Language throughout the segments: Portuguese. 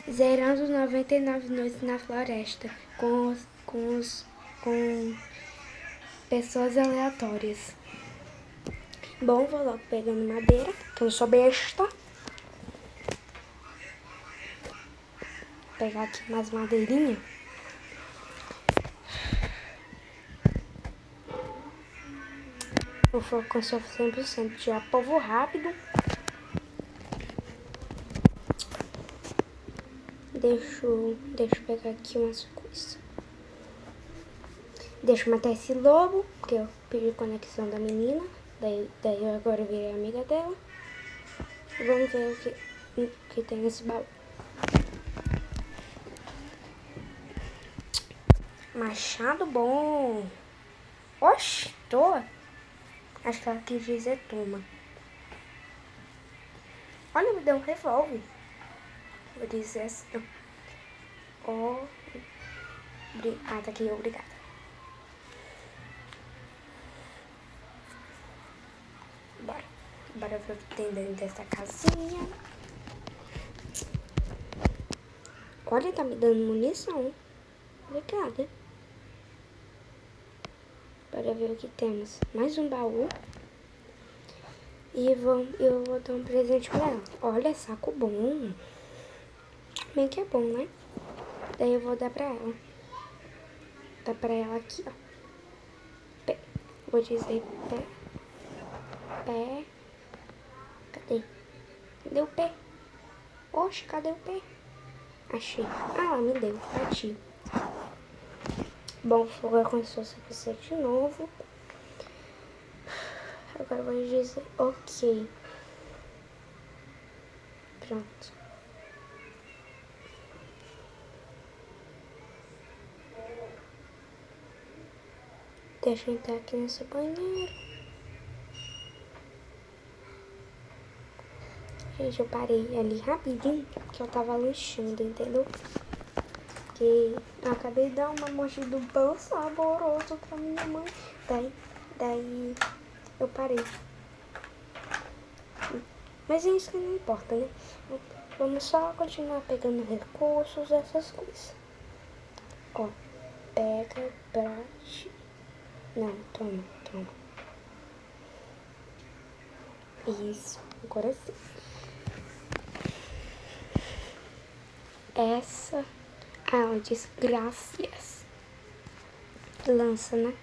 Zerando 99 noites na floresta com pessoas aleatórias. Bom, vou logo pegando madeira, que eu sou besta. Vou pegar aqui mais madeirinha. Eu vou com 100% de povo rápido. Deixa eu pegar aqui umas coisas. Deixa eu matar esse lobo, porque eu pedi conexão da menina. Daí eu agora virei amiga dela. E vamos ver o que tem nesse baú. Machado bom. Oxi, toa. Acho que ela quis dizer toma. Olha, me deu um revólver. Vou dizer assim. Tá aqui, obrigada. Bora ver o que tem dentro dessa casinha. Olha, tá me dando munição. Obrigada. Bora ver o que temos. Mais um baú. E eu vou dar um presente pra ela. Olha, saco bom. Bem que é bom, né? Daí eu vou dar pra ela. Dar pra ela aqui, ó. Pé. Vou dizer pé. Pé. Cadê? Cadê o pé? Oxe, cadê o pé? Achei. Ah, ela me deu. Bati. Bom, vou começar você de novo. Agora eu vou dizer ok. Pronto. Deixa eu entrar aqui nesse banheiro. Gente, eu parei ali rapidinho, porque eu tava lanchando, entendeu? Porque eu acabei de dar uma mordida do pão saboroso pra minha mãe. Daí eu parei. Mas é isso que não importa, né? Vamos só continuar pegando recursos, essas coisas. Ó, pega pra... Não, toma. Isso, agora sim. Essa... ela diz graças. Lança, né?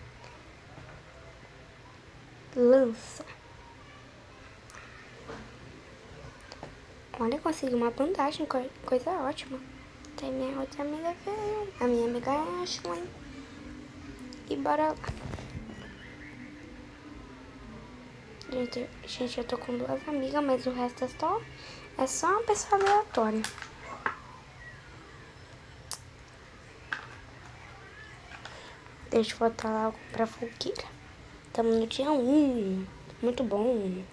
Lança. Olha, consegui uma bandagem, coisa ótima. Tem minha outra amiga veio. A minha amiga é Ashley. E bora lá. Gente, eu tô com 2 amigas, mas o resto é só uma pessoa aleatória. Deixa eu botar lá pra fogueira. Estamos no dia 1. Muito bom.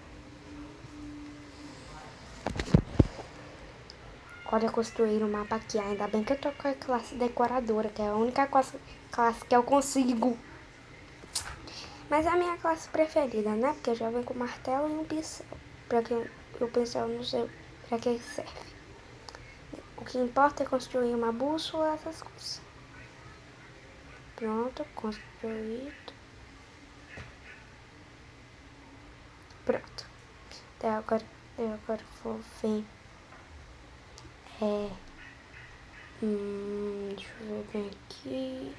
Olha, construir um mapa aqui. Ainda bem que eu tô com a classe decoradora, que é a única classe que eu consigo. Mas é a minha classe preferida, né? Porque eu já venho com martelo e um pincel. Pra que o pincel não sei pra que serve. O que importa é construir uma bússola, essas coisas. Pronto, construído. Pronto. Daí agora vou ver. Deixa eu ver bem aqui.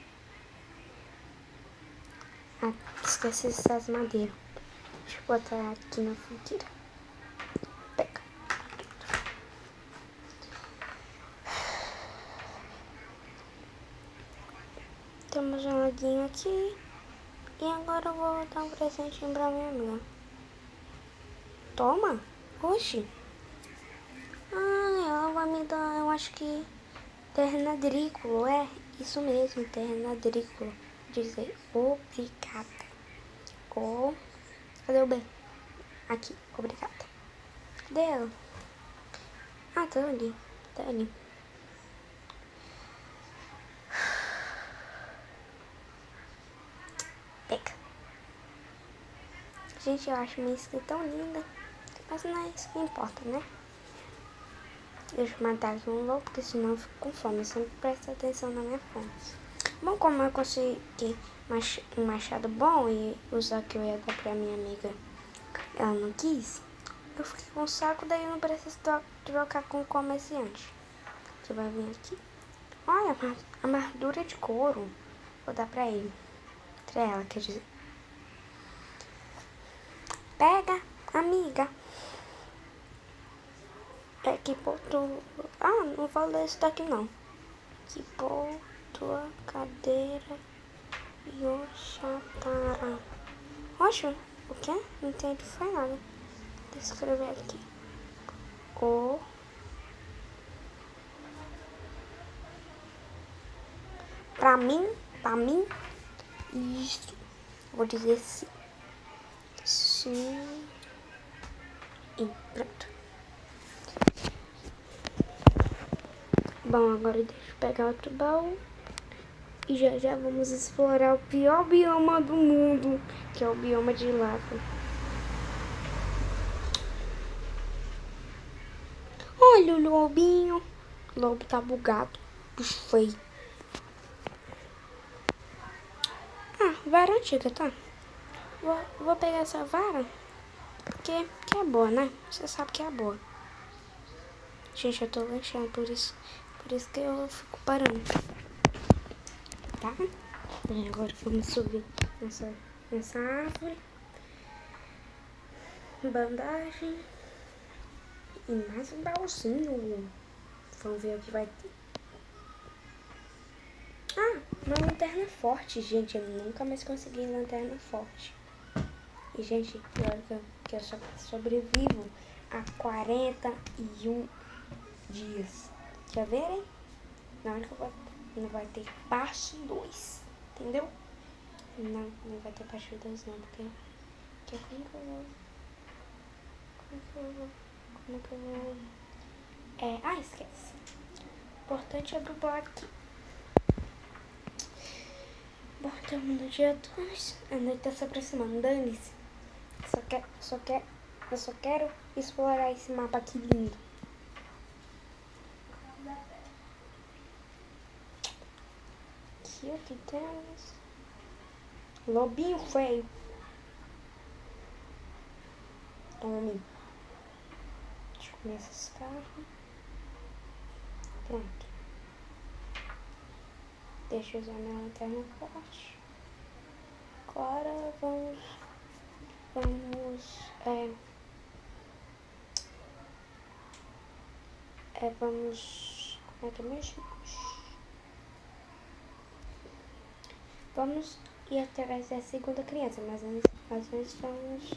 Ah, esqueci essas madeiras. Deixa eu botar aqui na fogueira. Pega. Temos um laguinho aqui. E agora eu vou dar um presentinho pra minha amiga. Toma. Oxi. Ela vai me dar, eu acho que ternadrículo. É, isso mesmo, ternadrículo. Dizer obrigada. Cadê o B? Aqui, obrigada. Cadê ela? Ah, tá ali. Pega. Gente, eu acho minha skin tão linda. Mas não é isso que importa, né? Deixa eu matar aqui um lobo, porque senão eu fico com fome. Eu sempre presto atenção na minha fome. Bom, como eu consegui um machado bom e usar que eu ia dar pra minha amiga, ela não quis, eu fiquei com um saco, daí eu não preciso trocar com o comerciante. Você vai vir aqui. Olha, a armadura de couro. Vou dar pra ele. Pra ela, quer dizer. Pega, amiga. É que pôr tu... Ah, não vou ler isso daqui não. Que pôr tua cadeira e o chatara. Oxe, o quê? Não entendi, foi nada. Deixa eu escrever aqui. O... Pra mim, isso. Vou dizer sim. Sim. E pronto. Bom, agora deixa eu pegar outro baú. E já vamos explorar o pior bioma do mundo, que é o bioma de lava. Olha o lobinho. O lobo tá bugado. Bicho feio. Ah, vara antiga, tá? Vou pegar essa vara, porque é boa, né? Você sabe que é boa. Gente, eu tô lanchando, por isso que eu fico parando. Tá? E agora vamos subir nessa árvore. Bandagem. E mais um baúzinho. Vamos ver o que vai ter. Ah, uma lanterna forte, gente. Eu nunca mais consegui lanterna forte. E, gente, pior que eu só sobrevivo a 41 dias. Quer verem? Na hora que não vai ter parte 2. Entendeu? Não vai ter parte 2 não, porque como que eu vou... esquece. O importante é dublar aqui. Bom, estamos no dia 2. A noite tá se aproximando. Dane-se. Eu só quero explorar esse mapa aqui lindo. Aqui o que temos? Lobinho feio. Tome. Deixa eu comer essas carnes. Pronto. Deixa eu usar minha lanterna forte. Agora vamos como é que é mesmo? Vamos ir atrás da segunda criança, mas antes vamos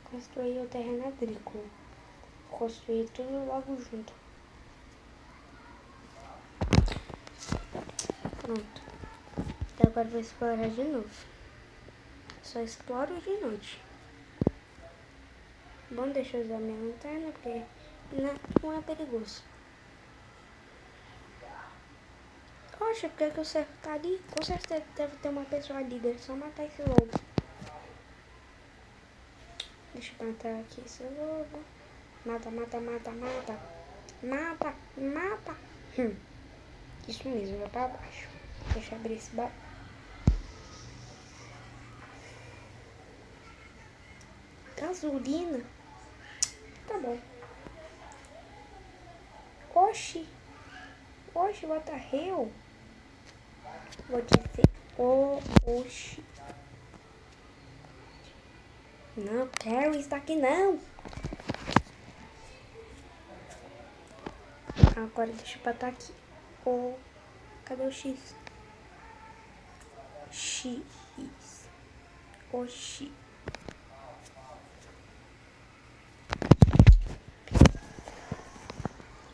construir o terreno agrícola. Construir tudo logo junto. Pronto. E agora vou explorar de novo. Só exploro de noite. Bom, deixa eu usar minha lanterna, porque não é perigoso. Poxa, por que o cerco tá ali? Com certeza deve ter uma pessoa ali, deve só matar esse lobo. Deixa eu matar aqui esse lobo. Mata. Isso mesmo, vai pra baixo. Deixa eu abrir esse baú. Gasolina? Tá bom. Oxi, what the hell? Vou dizer, oxi. Não, Carrie está aqui não. Agora deixa eu botar aqui. Cadê o X? X. Oxi.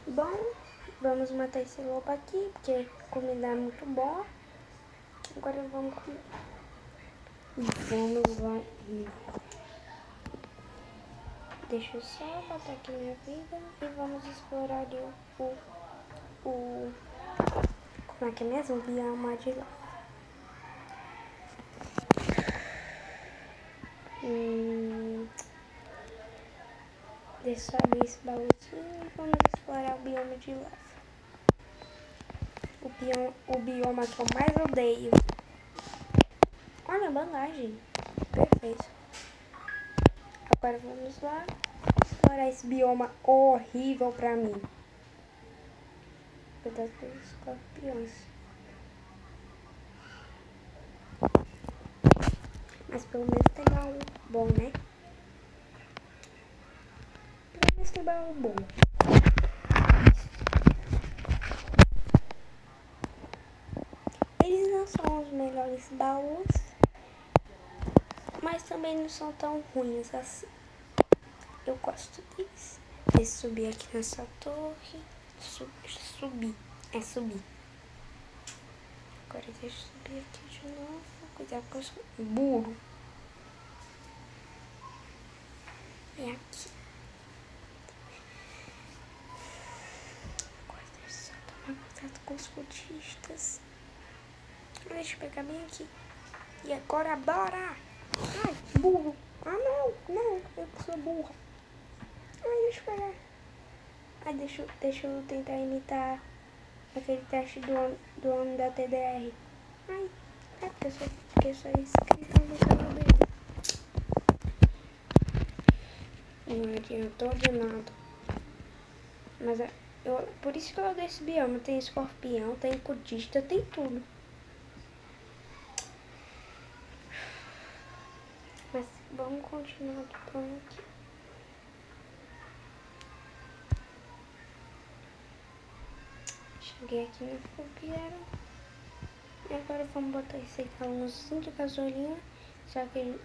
Bom, vamos matar esse lobo aqui, porque a comida é muito boa. Agora vamos comer. Vamos lá. Deixa eu só botar aqui minha vida e vamos explorar como é que é mesmo? O bioma de lá. Deixa eu abrir esse baúzinho e vamos explorar o bioma de lava. O bioma que eu mais odeio. Olha a bandagem. Perfeito. Agora vamos lá explorar esse bioma horrível pra mim. Cuidado com os escorpiões. Mas pelo menos tem baú bom, né? Pelo menos tem baú bom. Eles não são os melhores baús, mas também não são tão ruins assim. Eu gosto deles. Deixa eu subir aqui nessa torre. Subir. É subir. Agora deixa eu subir aqui de novo. Cuidado com os burro. É aqui. Agora deixa eu tomar cuidado com os cultistas. Deixa eu pegar bem aqui. E agora bora! Ai, burro! Ah, não, eu que sou burra. Ai, deixa eu pegar. Ai, deixa eu tentar imitar aquele teste do homem da TDR. Ai, porque eu sou inscrita no canal dele. Não adiantou de nada. Mas por isso que eu odeio esse bioma. Tem escorpião, tem cultista, tem tudo. Mas vamos continuar do plano aqui. Cheguei aqui na fogueira. E agora vamos botar esse galãozinho de gasolina. Só que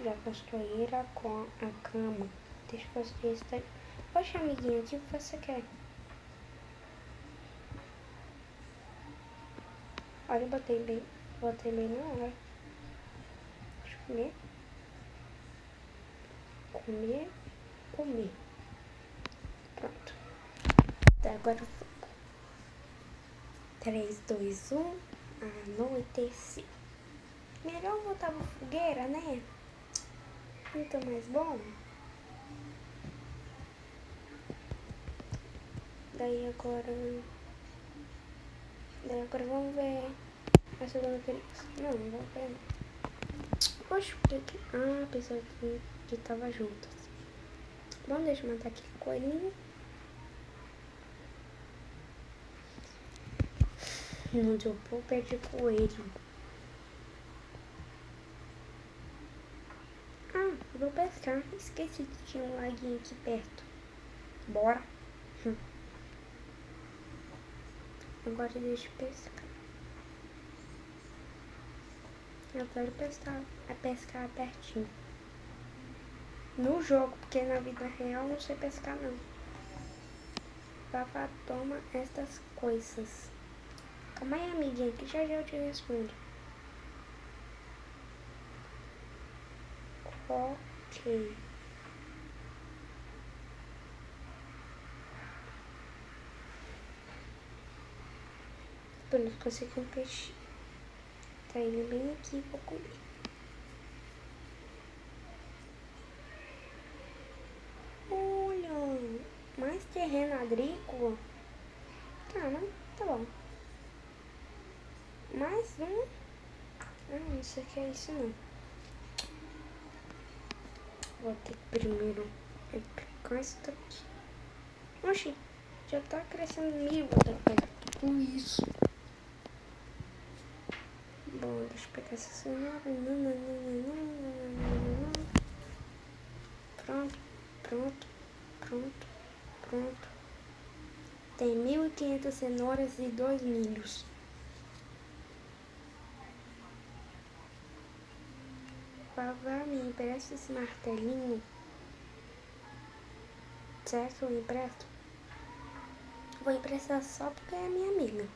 já construí com a cama. Deixa eu construir isso daí. Poxa, amiguinho, o que você quer? Olha, eu botei bem na hora. Deixa eu comer. Comer. Pronto. Até agora 3, 2, 1. Anoiteci. Melhor voltar pra fogueira, né? Muito mais bom. Daí agora vamos ver a segunda película. Não vamos ver. Poxa, porque... pensou que tava juntas. Bom, deixa eu matar aquele coelhinho. Não deu por pé de coelho. Eu vou pescar. Esqueci que tinha um laguinho aqui perto. Bora. Agora deixa eu pescar. Eu quero pescar pertinho. No jogo, porque na vida real eu não sei pescar não. Papá, toma estas coisas. Calma aí, amiguinha, que já eu te respondo. Ok. Pronto, consegui um peixe. Tá ele bem aqui, vou comer. Olha, mais terreno agrícola. Tá bom. Mais um. Não sei o que é isso não. Vou ter que primeiro pegar isso daqui. Oxi, já tá crescendo milho. Vou ter que pegar tudo isso. Bom, deixa eu pegar essa cenoura. Pronto. Tem 1.500 cenouras e 2 milhos. Vavá, me empresta esse martelinho? Será que eu empresto? Vou emprestar só porque é minha amiga.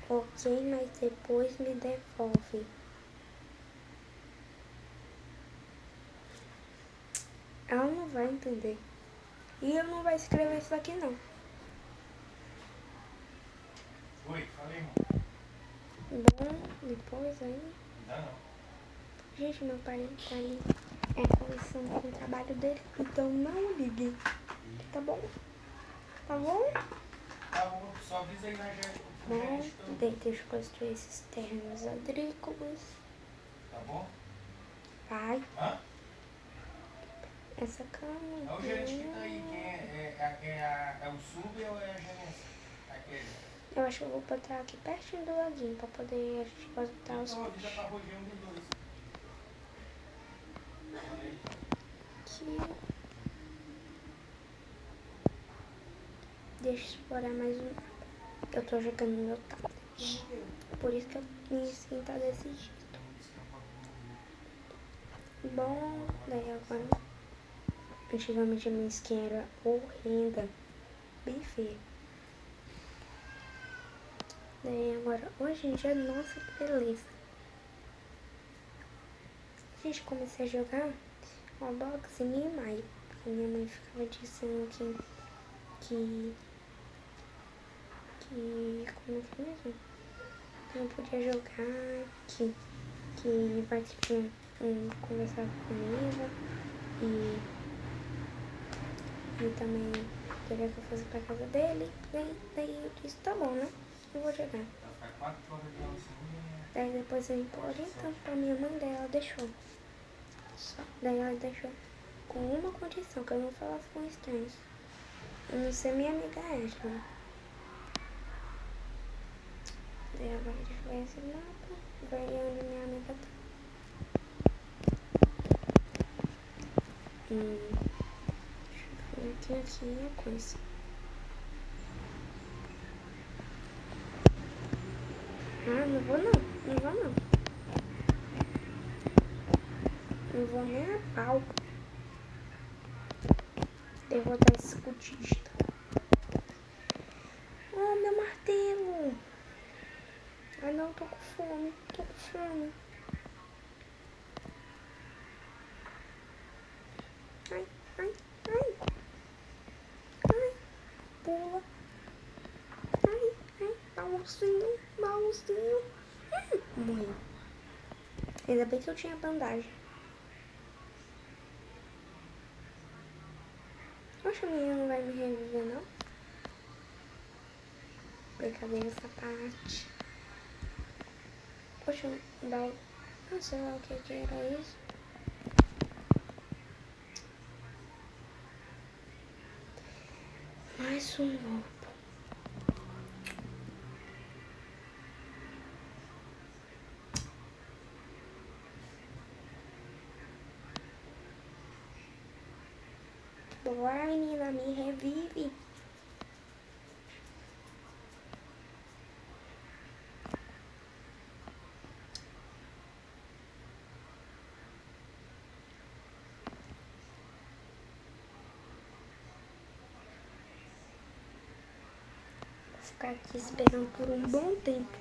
Ok, mas depois me devolve. Ela não vai entender. E eu não vai escrever isso aqui não. Oi, falei, irmão. Bom, depois aí... Não. Gente, meu pai tá ali começando com o trabalho dele, então não ligue. Tá bom? Tá bom? Tá bom, só avisa aí na gente. Bom, deixa eu construir esses terrenos agrícolas. Tá bom? Vai. Hã? Essa cama. É o gerente que tá aí. Quem é o sub ou é a gerência? Aquele. Eu acho que eu vou botar aqui pertinho do laguinho pra poder a gente botar os Então avisa peixes. pra Roger um dos dois. Aqui. Deixa eu explorar mais um mapa. Eu tô jogando no meu tablet. Por isso que a minha skin tá desse jeito. Bom, daí agora... Antigamente a minha skin era horrenda. Bem feia. Daí agora, hoje em dia, nossa, que beleza. Gente, comecei a jogar Roblox em maio. Porque minha mãe ficava dizendo que como é que é mesmo? Que não podia jogar, que vai tipo conversar comigo e também queria que eu fosse pra casa dele. Daí eu disse, tá bom, né? Eu vou jogar. Vai ficar 4 horas de aula segunda. Daí depois eu implorei tanto pra minha mãe, daí ela deixou. Daí ela deixou com uma condição, que eu não falasse com estranhos. Eu não ser minha amiga Ashley. Daí agora deixa eu ver esse mapa. Ver onde minha amiga tá. Deixa eu ver aqui a coisa. Ah, não vou não. Não vou não. Não vou nem a pau. Eu vou dar escutista. Oh, meu martelo. Ai não, tô com fome. Tô com fome. Ai, ai, ai. Ai, pula. Ai, ai, baúzinho, baúzinho. Morreu. Ainda bem que eu tinha bandagem. Poxa, a menina não vai me reviver, não? Brincadeira essa parte. Poxa, um baú. Não sei lá o que era isso. Mais um ovo. Bora, menina, me revive. Vou ficar aqui esperando por um bom tempo.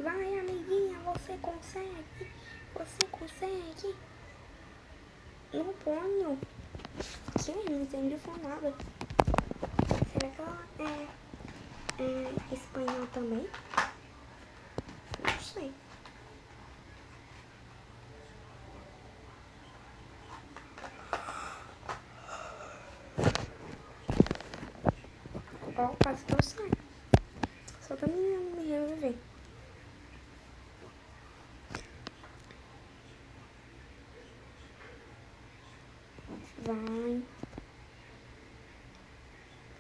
Vai, amiguinha, você consegue. Você consegue. Não ponho. Que? Não entendi nada. Será que ela é espanhol também? Não sei. Ó, quase que eu saio. Só pra me reviver. Vai.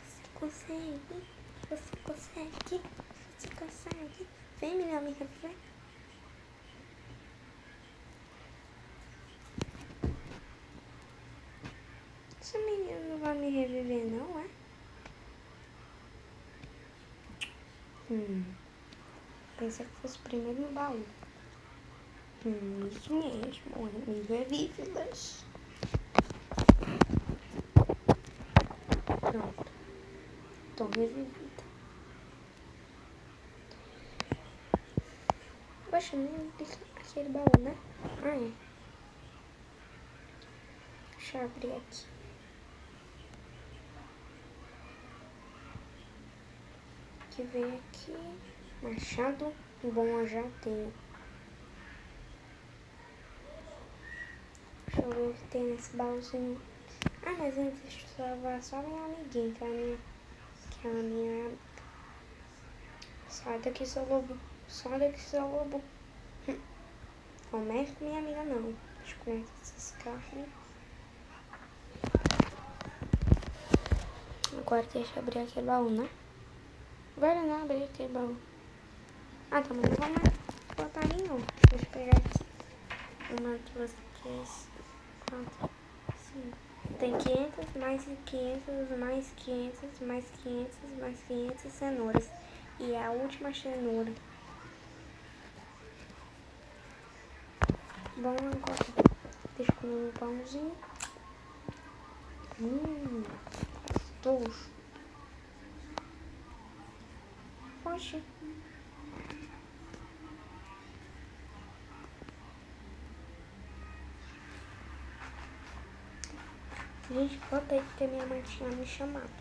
Você consegue. Você consegue. Você consegue. Vem, menina, me reviver. Essa menina não vai me reviver, não, é? Pensei que fosse primeiro no baú. Isso mesmo. Me revive, mas... Pronto. Tô revivida. Poxa, nem vi aquele baú, né? Ah, é. Deixa eu abrir aqui. que ver aqui. Machado bom eu já tenho. Deixa eu ver o que tem nesse baúzinho. Ah, mas antes deixa eu salvar só minha amiguinha, que é a minha... Sai daqui, seu lobo. Sai daqui, seu lobo. Não mexe com minha amiga, não. Deixa eu conhecer essas carnes. Agora deixa eu abrir aquele baú, né? Agora não abrir aquele baú. Ah, tá, mas não vou mais botar nenhum. Deixa eu pegar aqui. 1, 2, 3, 4, 5. Tem 500, mais 500, mais 500, mais 500, mais 500 cenouras. E é a última cenoura. Bom, agora deixa eu comer um pãozinho. Gostoso. Poxa. Gente, botei porque minha mãe tinha me chamado.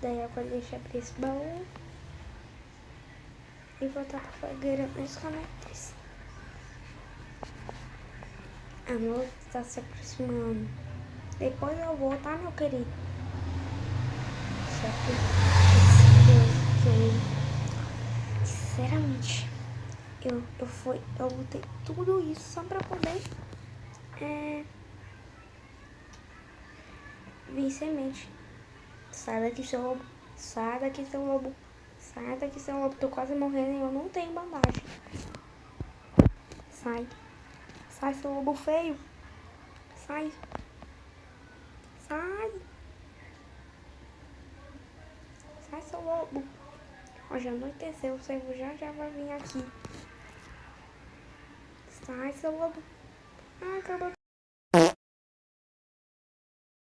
Daí agora deixa eu abrir esse baú. E voltar pra fogueira nos comentários. A noite está se aproximando. Depois eu vou, tá, meu querido? Só que sinceramente, eu lutei tudo isso só pra poder vir semente. Sai daqui, seu lobo. Sai daqui, seu lobo. Sai daqui, seu lobo. Tô quase morrendo e eu não tenho bandagem. Sai. Sai, seu lobo feio. Sai. Sai. Sai, seu lobo. Ó, já anoiteceu. O cego já vai vir aqui. Sai, seu lobo. Ah, acabou